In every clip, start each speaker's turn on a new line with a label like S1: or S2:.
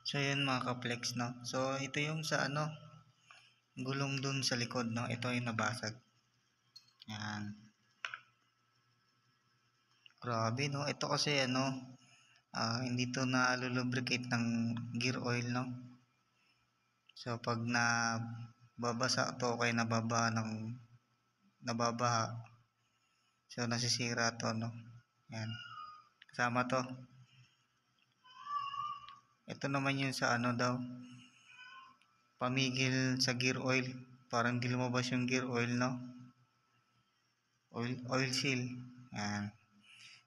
S1: So yun mga ka-flex, no. So ito yung sa ano, gulong dun sa likod, no. Ito yung nabasag. Yan. Grabe, no. Ito kasi ano, hindi to na lubricate ng gear oil, no. So pag nababasa to kay nababaha, so nasisira to, no. Yan. Kasama to. Ito naman yung sa ano daw, pamigil sa gear oil. Parang di lumabas yung gear oil, no. Oil seal. Yan.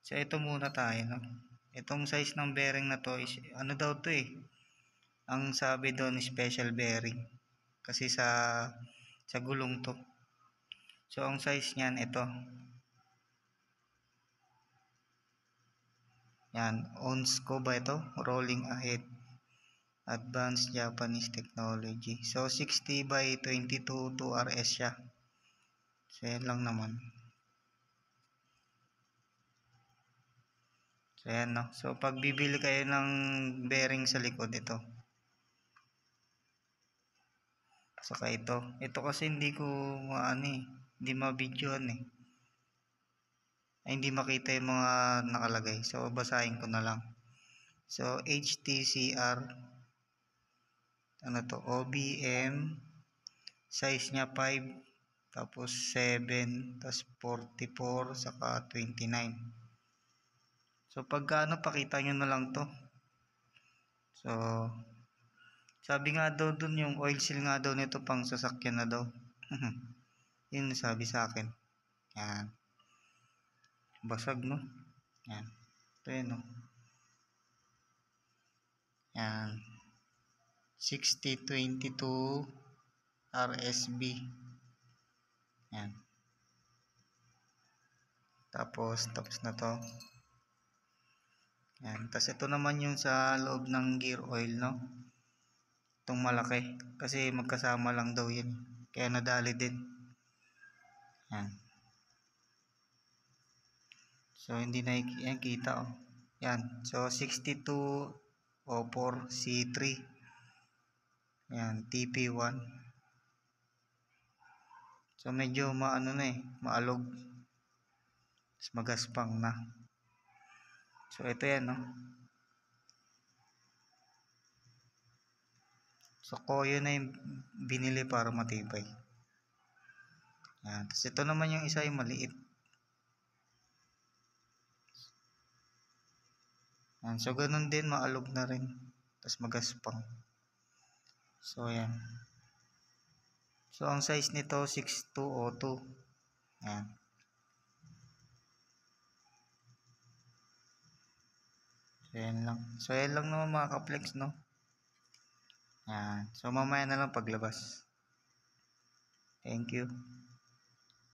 S1: So ito muna tayo, no. Itong size ng bearing na to is ano daw to eh. Ang sabi doon special bearing. Kasi sa gulong to. So ang size niyan ito. Yan, ONSCO ba ito? Rolling ahead. Advanced Japanese Technology. So 60 by 22 2RS siya. So yan lang naman. So yan, no. So pag bibili kayo ng bearing sa likod, ito. Saka ito. Ito kasi hindi ko maano eh. Hindi ma-videoan eh. Ay, hindi makita yung mga nakalagay. So basahin ko na lang. So HTCR ano to? OBM size niya 5 tapos 7 tapos 44 saka 29. So pagkaano pakita nyo na lang to. So sabi nga daw dun yung oil seal nga daw nito pang sasakyan na daw. Yun sabi sa akin. Yan. Basag, no? Yan. Ito yun, no? Yan. 6022 RSB. Yan. Tapos na to. Yan. Tapos ito naman yung sa loob ng gear oil, no? Itong malaki. Kasi magkasama lang daw yan. Kaya nadali din. Yan. So hindi na yan kita, oh. Yan. So 6204 C3. Yan. TP1. So medyo maano na eh. Maalog. Tapos magaspang na. So ito yan, no. So koyo na yung binili para matibay. Yan. Tapos ito naman yung isa yung maliit. Yan. So ganun din, maalog na rin. Tapos magaspang. So yan. So ang size nito 6202. Yan. So yan lang. So yan lang naman mga ka-flex, no. Yan. So mamaya na lang paglabas. Thank you.